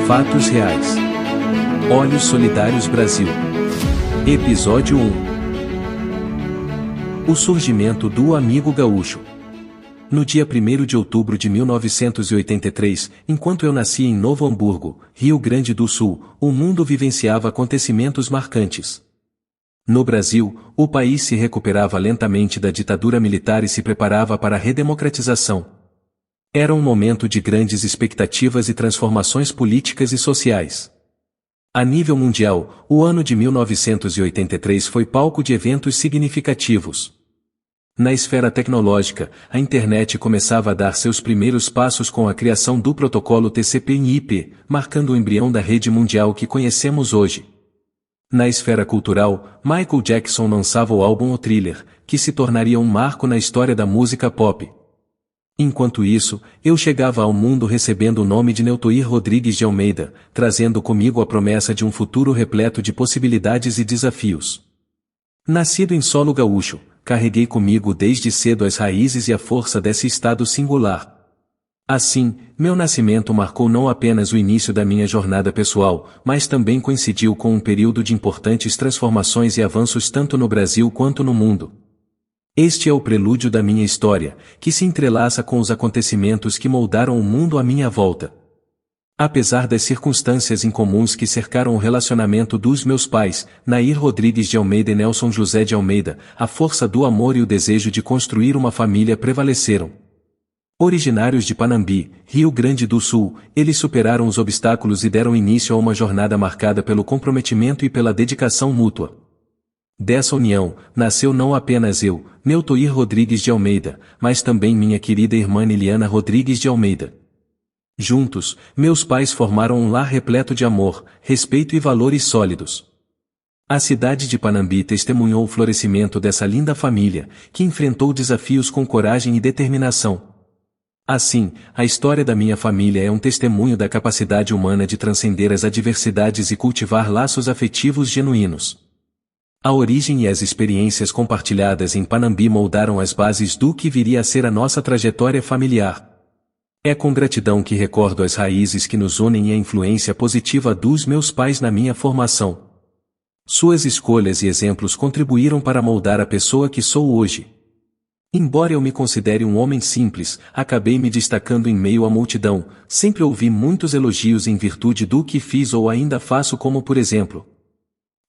Fatos reais. Olhos Solidários Brasil. Episódio 1. O surgimento do amigo gaúcho. No dia 1º de outubro de 1983, enquanto eu nascia em Novo Hamburgo, Rio Grande do Sul, o mundo vivenciava acontecimentos marcantes. No Brasil, o país se recuperava lentamente da ditadura militar e se preparava para a redemocratização. Era um momento de grandes expectativas e transformações políticas e sociais. A nível mundial, o ano de 1983 foi palco de eventos significativos. Na esfera tecnológica, a internet começava a dar seus primeiros passos com a criação do protocolo TCP/IP, marcando o embrião da rede mundial que conhecemos hoje. Na esfera cultural, Michael Jackson lançava o álbum O Thriller, que se tornaria um marco na história da música pop. Enquanto isso, eu chegava ao mundo recebendo o nome de Neutoir Rodrigues de Almeida, trazendo comigo a promessa de um futuro repleto de possibilidades e desafios. Nascido em solo gaúcho, carreguei comigo desde cedo as raízes e a força desse estado singular. Assim, meu nascimento marcou não apenas o início da minha jornada pessoal, mas também coincidiu com um período de importantes transformações e avanços tanto no Brasil quanto no mundo. Este é o prelúdio da minha história, que se entrelaça com os acontecimentos que moldaram o mundo à minha volta. Apesar das circunstâncias incomuns que cercaram o relacionamento dos meus pais, Nair Rodrigues de Almeida e Nelson José de Almeida, a força do amor e o desejo de construir uma família prevaleceram. Originários de Panambi, Rio Grande do Sul, eles superaram os obstáculos e deram início a uma jornada marcada pelo comprometimento e pela dedicação mútua. Dessa união, nasceu não apenas eu, Neutoir Rodrigues de Almeida, mas também minha querida irmã Liliana Rodrigues de Almeida. Juntos, meus pais formaram um lar repleto de amor, respeito e valores sólidos. A cidade de Panambi testemunhou o florescimento dessa linda família, que enfrentou desafios com coragem e determinação. Assim, a história da minha família é um testemunho da capacidade humana de transcender as adversidades e cultivar laços afetivos genuínos. A origem e as experiências compartilhadas em Panambi moldaram as bases do que viria a ser a nossa trajetória familiar. É com gratidão que recordo as raízes que nos unem e a influência positiva dos meus pais na minha formação. Suas escolhas e exemplos contribuíram para moldar a pessoa que sou hoje. Embora eu me considere um homem simples, acabei me destacando em meio à multidão, sempre ouvi muitos elogios em virtude do que fiz ou ainda faço, como por exemplo: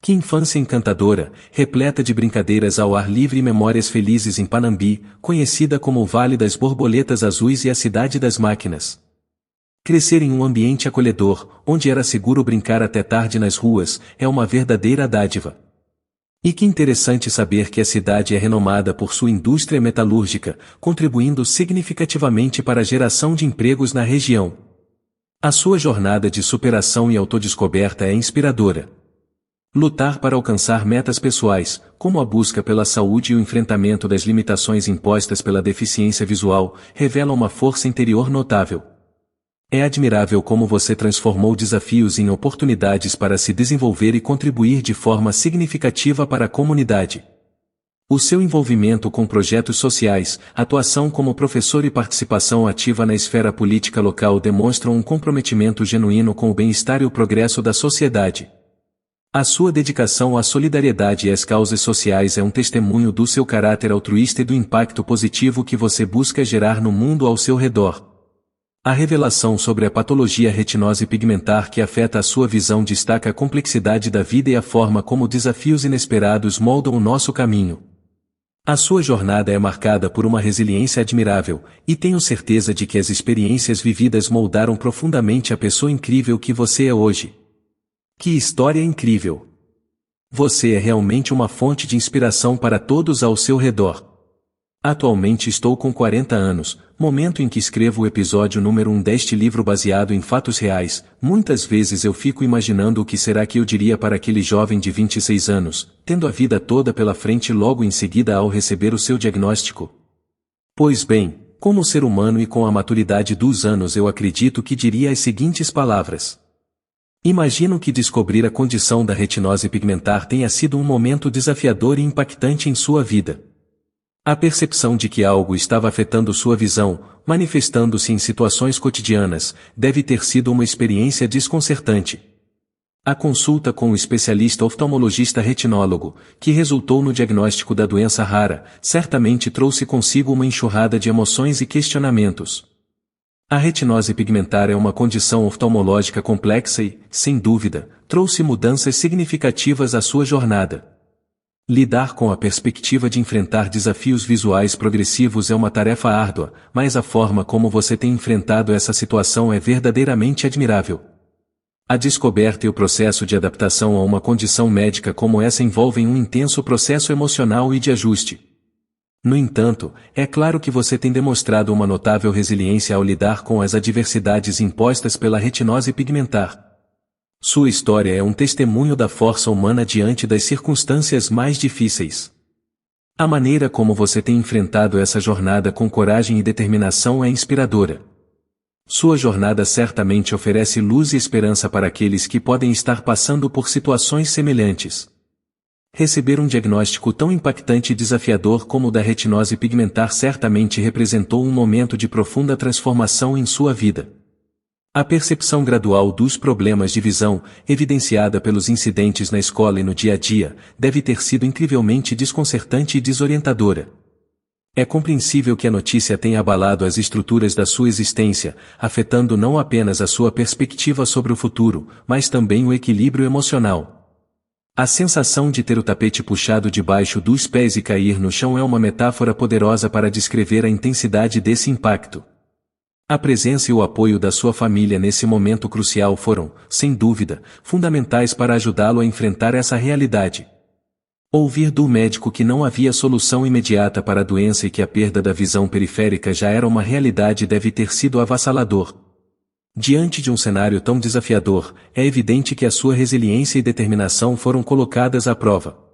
que infância encantadora, repleta de brincadeiras ao ar livre e memórias felizes em Panambi, conhecida como o Vale das Borboletas Azuis e a Cidade das Máquinas. Crescer em um ambiente acolhedor, onde era seguro brincar até tarde nas ruas, é uma verdadeira dádiva. E que interessante saber que a cidade é renomada por sua indústria metalúrgica, contribuindo significativamente para a geração de empregos na região. A sua jornada de superação e autodescoberta é inspiradora. Lutar para alcançar metas pessoais, como a busca pela saúde e o enfrentamento das limitações impostas pela deficiência visual, revela uma força interior notável. É admirável como você transformou desafios em oportunidades para se desenvolver e contribuir de forma significativa para a comunidade. O seu envolvimento com projetos sociais, atuação como professor e participação ativa na esfera política local demonstram um comprometimento genuíno com o bem-estar e o progresso da sociedade. A sua dedicação à solidariedade e às causas sociais é um testemunho do seu caráter altruísta e do impacto positivo que você busca gerar no mundo ao seu redor. A revelação sobre a patologia retinose pigmentar que afeta a sua visão destaca a complexidade da vida e a forma como desafios inesperados moldam o nosso caminho. A sua jornada é marcada por uma resiliência admirável, e tenho certeza de que as experiências vividas moldaram profundamente a pessoa incrível que você é hoje. Que história incrível! Você é realmente uma fonte de inspiração para todos ao seu redor. Atualmente estou com 40 anos, momento em que escrevo o episódio número 1 deste livro baseado em fatos reais. Muitas vezes eu fico imaginando o que será que eu diria para aquele jovem de 26 anos, tendo a vida toda pela frente logo em seguida ao receber o seu diagnóstico. Pois bem, como ser humano e com a maturidade dos anos eu acredito que diria as seguintes palavras. Imagino que descobrir a condição da retinose pigmentar tenha sido um momento desafiador e impactante em sua vida. A percepção de que algo estava afetando sua visão, manifestando-se em situações cotidianas, deve ter sido uma experiência desconcertante. A consulta com o especialista oftalmologista retinólogo, que resultou no diagnóstico da doença rara, certamente trouxe consigo uma enxurrada de emoções e questionamentos. A retinose pigmentar é uma condição oftalmológica complexa e, sem dúvida, trouxe mudanças significativas à sua jornada. Lidar com a perspectiva de enfrentar desafios visuais progressivos é uma tarefa árdua, mas a forma como você tem enfrentado essa situação é verdadeiramente admirável. A descoberta e o processo de adaptação a uma condição médica como essa envolvem um intenso processo emocional e de ajuste. No entanto, é claro que você tem demonstrado uma notável resiliência ao lidar com as adversidades impostas pela retinose pigmentar. Sua história é um testemunho da força humana diante das circunstâncias mais difíceis. A maneira como você tem enfrentado essa jornada com coragem e determinação é inspiradora. Sua jornada certamente oferece luz e esperança para aqueles que podem estar passando por situações semelhantes. Receber um diagnóstico tão impactante e desafiador como o da retinose pigmentar certamente representou um momento de profunda transformação em sua vida. A percepção gradual dos problemas de visão, evidenciada pelos incidentes na escola e no dia a dia, deve ter sido incrivelmente desconcertante e desorientadora. É compreensível que a notícia tenha abalado as estruturas da sua existência, afetando não apenas a sua perspectiva sobre o futuro, mas também o equilíbrio emocional. A sensação de ter o tapete puxado debaixo dos pés e cair no chão é uma metáfora poderosa para descrever a intensidade desse impacto. A presença e o apoio da sua família nesse momento crucial foram, sem dúvida, fundamentais para ajudá-lo a enfrentar essa realidade. Ouvir do médico que não havia solução imediata para a doença e que a perda da visão periférica já era uma realidade deve ter sido avassalador. Diante de um cenário tão desafiador, é evidente que a sua resiliência e determinação foram colocadas à prova.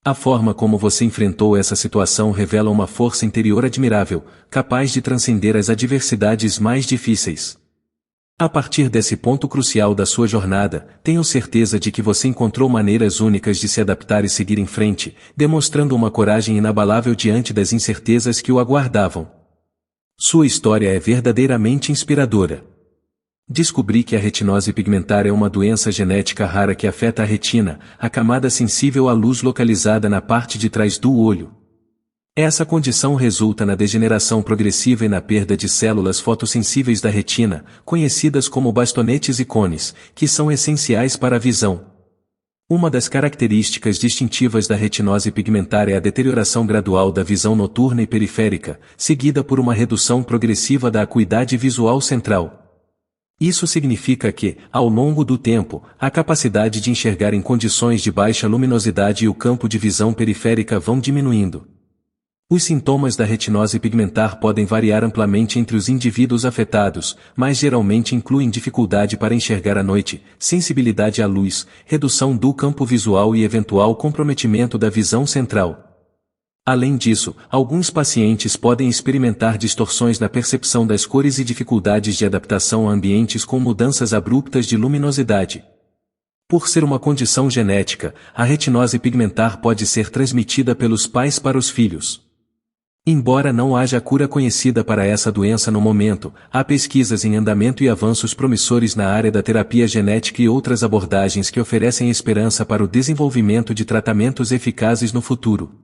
A forma como você enfrentou essa situação revela uma força interior admirável, capaz de transcender as adversidades mais difíceis. A partir desse ponto crucial da sua jornada, tenho certeza de que você encontrou maneiras únicas de se adaptar e seguir em frente, demonstrando uma coragem inabalável diante das incertezas que o aguardavam. Sua história é verdadeiramente inspiradora. Descobri que a retinose pigmentar é uma doença genética rara que afeta a retina, a camada sensível à luz localizada na parte de trás do olho. Essa condição resulta na degeneração progressiva e na perda de células fotossensíveis da retina, conhecidas como bastonetes e cones, que são essenciais para a visão. Uma das características distintivas da retinose pigmentar é a deterioração gradual da visão noturna e periférica, seguida por uma redução progressiva da acuidade visual central. Isso significa que, ao longo do tempo, a capacidade de enxergar em condições de baixa luminosidade e o campo de visão periférica vão diminuindo. Os sintomas da retinose pigmentar podem variar amplamente entre os indivíduos afetados, mas geralmente incluem dificuldade para enxergar à noite, sensibilidade à luz, redução do campo visual e eventual comprometimento da visão central. Além disso, alguns pacientes podem experimentar distorções na percepção das cores e dificuldades de adaptação a ambientes com mudanças abruptas de luminosidade. Por ser uma condição genética, a retinose pigmentar pode ser transmitida pelos pais para os filhos. Embora não haja cura conhecida para essa doença no momento, há pesquisas em andamento e avanços promissores na área da terapia genética e outras abordagens que oferecem esperança para o desenvolvimento de tratamentos eficazes no futuro.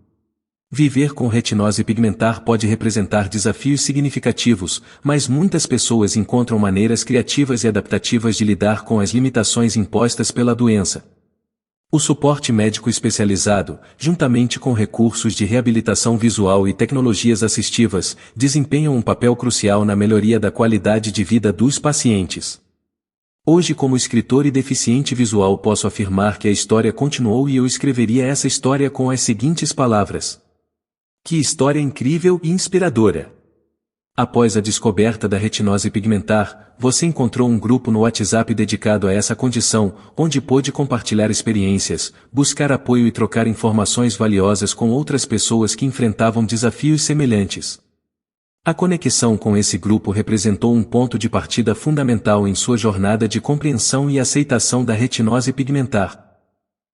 Viver com retinose pigmentar pode representar desafios significativos, mas muitas pessoas encontram maneiras criativas e adaptativas de lidar com as limitações impostas pela doença. O suporte médico especializado, juntamente com recursos de reabilitação visual e tecnologias assistivas, desempenham um papel crucial na melhoria da qualidade de vida dos pacientes. Hoje, como escritor e deficiente visual, posso afirmar que a história continuou e eu escreveria essa história com as seguintes palavras: que história incrível e inspiradora! Após a descoberta da retinose pigmentar, você encontrou um grupo no WhatsApp dedicado a essa condição, onde pôde compartilhar experiências, buscar apoio e trocar informações valiosas com outras pessoas que enfrentavam desafios semelhantes. A conexão com esse grupo representou um ponto de partida fundamental em sua jornada de compreensão e aceitação da retinose pigmentar.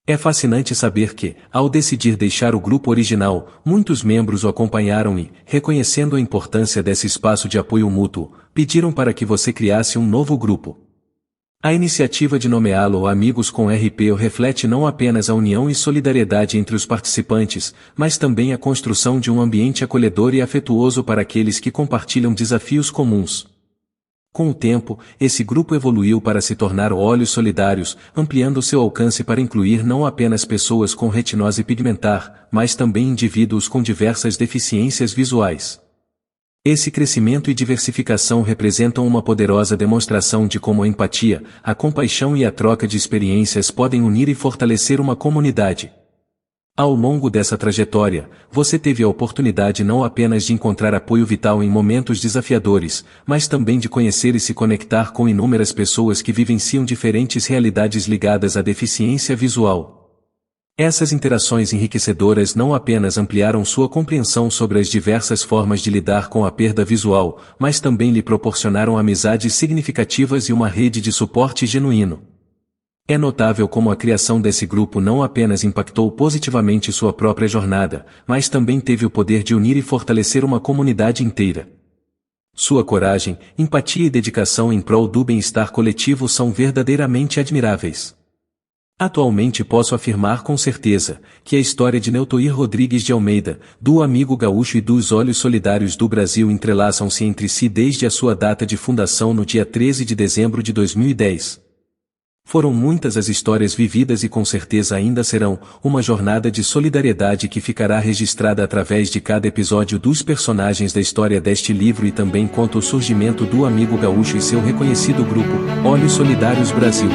É fascinante saber que, ao decidir deixar o grupo original, muitos membros o acompanharam e, reconhecendo a importância desse espaço de apoio mútuo, pediram para que você criasse um novo grupo. A iniciativa de nomeá-lo Amigos com RPO reflete não apenas a união e solidariedade entre os participantes, mas também a construção de um ambiente acolhedor e afetuoso para aqueles que compartilham desafios comuns. Com o tempo, esse grupo evoluiu para se tornar o Olhos Solidários, ampliando seu alcance para incluir não apenas pessoas com retinose pigmentar, mas também indivíduos com diversas deficiências visuais. Esse crescimento e diversificação representam uma poderosa demonstração de como a empatia, a compaixão e a troca de experiências podem unir e fortalecer uma comunidade. Ao longo dessa trajetória, você teve a oportunidade não apenas de encontrar apoio vital em momentos desafiadores, mas também de conhecer e se conectar com inúmeras pessoas que vivenciam diferentes realidades ligadas à deficiência visual. Essas interações enriquecedoras não apenas ampliaram sua compreensão sobre as diversas formas de lidar com a perda visual, mas também lhe proporcionaram amizades significativas e uma rede de suporte genuíno. É notável como a criação desse grupo não apenas impactou positivamente sua própria jornada, mas também teve o poder de unir e fortalecer uma comunidade inteira. Sua coragem, empatia e dedicação em prol do bem-estar coletivo são verdadeiramente admiráveis. Atualmente posso afirmar com certeza que a história de Neutoir Rodrigues de Almeida, do Amigo Gaúcho e dos Olhos Solidários do Brasil entrelaçam-se entre si desde a sua data de fundação no dia 13 de dezembro de 2010. Foram muitas as histórias vividas e com certeza ainda serão, uma jornada de solidariedade que ficará registrada através de cada episódio dos personagens da história deste livro e também conta o surgimento do Amigo Gaúcho e seu reconhecido grupo, Olhos Solidários Brasil.